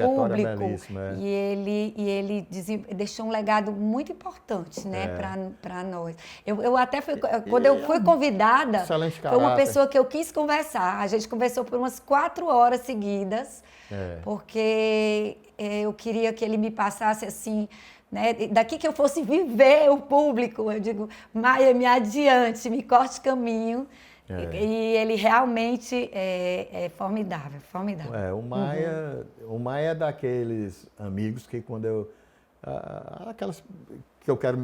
público, belíssima, e ele deixou um legado muito importante, né, para nós. Eu até quando eu fui convidada, foi uma pessoa que eu quis conversar. A gente conversou por umas 4 horas seguidas, porque eu queria que ele me passasse assim, né? Daqui que eu fosse viver o público, eu digo, Maia, me adiante, me corte caminho. E ele realmente é formidável, formidável. O Maia é daqueles amigos que quando aquelas que eu quero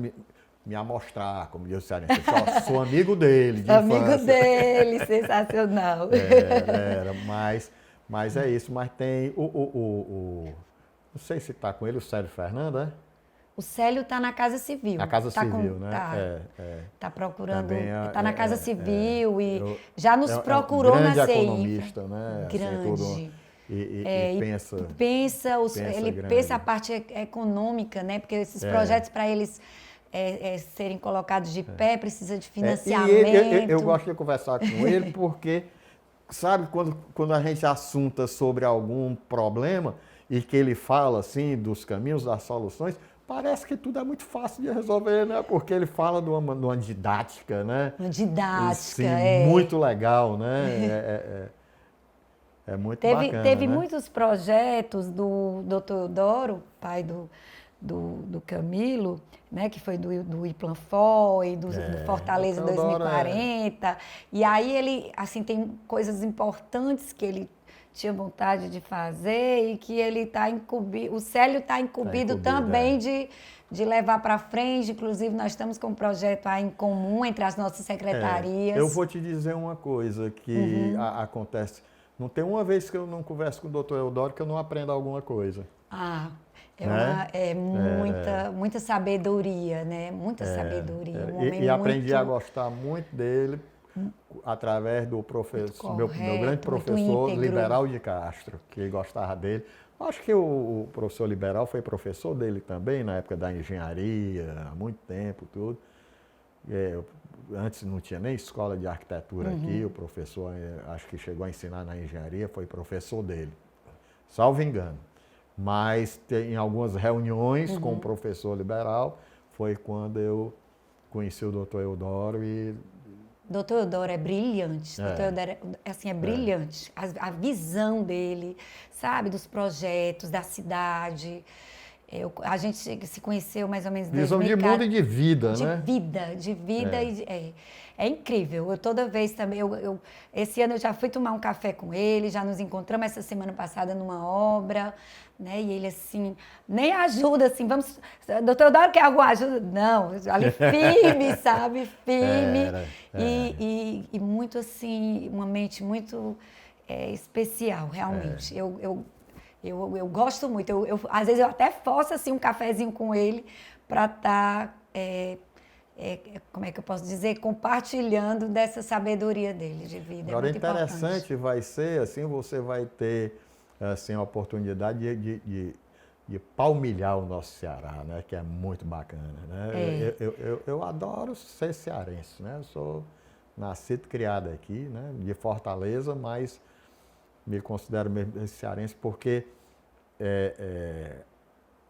me amostrar, como diz o cearense, sou amigo dele, de amigo infância. dele, sensacional. Mas é isso, mas tem não sei se está com ele, o Célio Fernando, é? O Célio está na Casa Civil. Na Casa Civil, né? Está procurando, está na Casa Civil e já nos procurou na CEINFRA. Economista, né? Grande. Assim, e ele pensa a parte econômica, né? Porque esses projetos, para eles serem colocados de pé, precisa de financiamento. Eu gosto de conversar com ele porque, sabe, quando a gente assunta sobre algum problema e que ele fala assim dos caminhos, das soluções, parece que tudo é muito fácil de resolver, né? Porque ele fala de uma didática, né? Uma didática, muito legal, né? É muito bacana, Teve né? muitos projetos do Dr. Eudoro, pai do Camilo, né? Que foi do Iplanfor e do Fortaleza 2040. E aí ele, assim, tem coisas importantes que ele tinha vontade de fazer e que ele está incumbido, o Célio está incumbido também de levar para frente. Inclusive, nós estamos com um projeto aí em comum entre as nossas secretarias. Eu vou te dizer uma coisa que acontece. Não tem uma vez que eu não converso com o doutor Eudoro que eu não aprendo alguma coisa. Muita sabedoria, né? Muita sabedoria. Um homem e aprendi a gostar muito dele através do professor, meu grande professor Liberal de Castro, que gostava dele. Acho que o professor Liberal foi professor dele também, na época da engenharia, há muito tempo, tudo. Antes não tinha nem escola de arquitetura aqui, o professor, acho que chegou a ensinar na engenharia, foi professor dele, salvo engano. Mas em algumas reuniões com o professor Liberal, foi quando eu conheci o doutor Eudoro e... Doutor Eudoro é brilhante, doutor Eudoro é brilhante. A visão dele, sabe, dos projetos, da cidade. A gente se conheceu mais ou menos em 2014. Visão de mundo e de vida, né? De vida. É incrível. Eu toda vez também, esse ano eu já fui tomar um café com ele, já nos encontramos essa semana passada numa obra, né? E ele assim, nem ajuda, assim, vamos... Doutor Eudoro, quer alguma ajuda? Não, ali firme, sabe? Firme. E muito assim, uma mente muito especial, realmente. Eu gosto muito. Às vezes eu até forço assim, um cafezinho com ele para estar, como é que eu posso dizer, compartilhando dessa sabedoria dele de vida. Agora, é muito interessante importante. vai ser, assim, você vai ter assim, a oportunidade de palmilhar o nosso Ceará, né? Que é muito bacana, né? Eu adoro ser cearense, né? Eu sou nascido e criado aqui, né? De Fortaleza, mas me considero mesmo cearense porque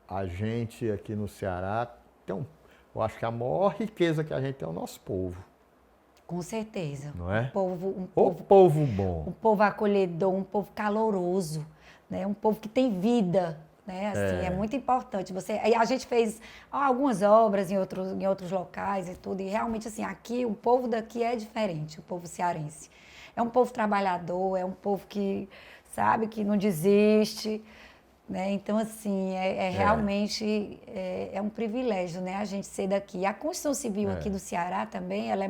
a gente aqui no Ceará tem eu acho que a maior riqueza que a gente tem é o nosso povo. Com certeza. Não é? Um O povo bom. um povo acolhedor, um povo caloroso, né? Um povo que tem vida, né? Assim, é muito importante. E a gente fez algumas obras em outros locais e tudo, e realmente assim, aqui o povo daqui é diferente, o povo cearense. É um povo trabalhador, é um povo que, sabe, que não desiste, né? Então, assim, realmente um privilégio, né? A gente ser daqui. A Construção Civil aqui do Ceará também, ela é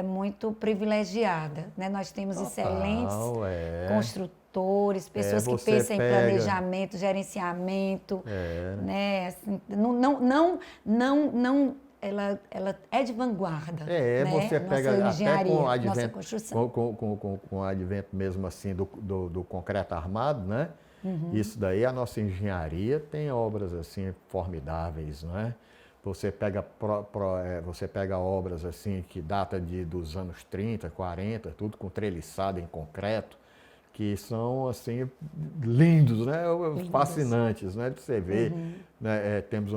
muito privilegiada, né? Nós temos excelentes construtores, pessoas que pensam em planejamento, gerenciamento, né? Assim, ela é de vanguarda. Né? Você pega até com o advento, nossa construção. com o advento mesmo assim do concreto armado, né? Isso daí, a nossa engenharia tem obras assim formidáveis, não é? Você pega obras assim que data dos anos 30, 40, tudo com treliçado em concreto, que são assim lindos, né? Fascinantes, né? De você ver, né? Temos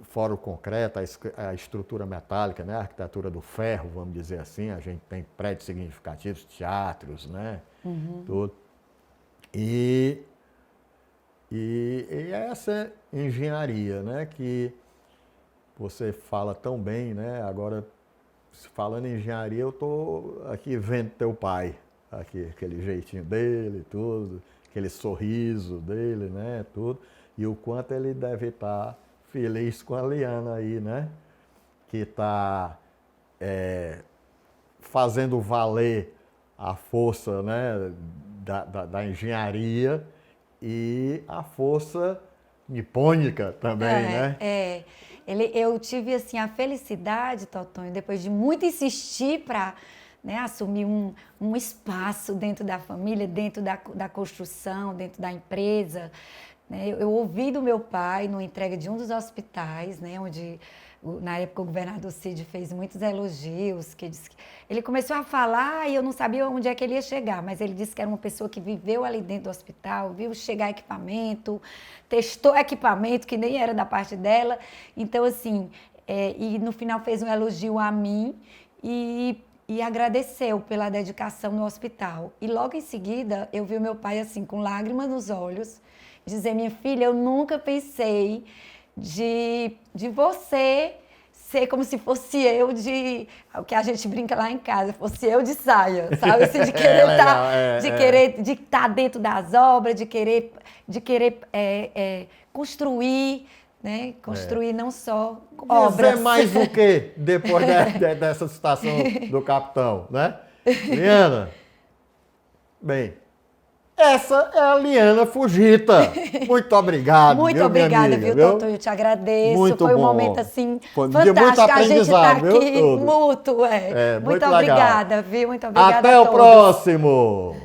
fora o concreto, a estrutura metálica, né? A arquitetura do ferro, vamos dizer assim, a gente tem prédios significativos, teatros, né? Tudo. E essa engenharia, né, que você fala tão bem, né? Agora, falando em engenharia, eu estou aqui vendo teu pai, aqui, aquele jeitinho dele, tudo, aquele sorriso dele, né, tudo, e o quanto ele deve estar feliz com a Liana aí, né, que está fazendo valer a força, né, da engenharia e a força nipônica também, né? Eu tive assim a felicidade, Totonho, depois de muito insistir para, né, assumir um espaço dentro da família, dentro da construção, dentro da empresa. Né? Eu ouvi do meu pai numa entrega de um dos hospitais, né, onde na época o governador Cid fez muitos elogios, que ele começou a falar e eu não sabia onde é que ele ia chegar, mas ele disse que era uma pessoa que viveu ali dentro do hospital, viu chegar equipamento, testou equipamento que nem era da parte dela, então assim, e no final fez um elogio a mim e agradeceu pela dedicação no hospital. E logo em seguida eu vi o meu pai assim com lágrimas nos olhos, dizer: minha filha, eu nunca pensei de você ser como se fosse eu o que a gente brinca lá em casa, fosse eu de saia, sabe? Assim, de querer estar dentro das obras, de querer construir, né? Construir não só obras. Dizer mais o quê depois dessa citação do capitão, né? Liana, bem, essa é a Liana Fugita. Muito obrigado. Muito obrigada, viu, Totonho? Eu te agradeço. Muito Foi um bom. momento assim Fantástico. fantástico. A gente está aqui viu, mútuo. muito muito legal. obrigada, viu? Muito obrigada Até a o todos. próximo.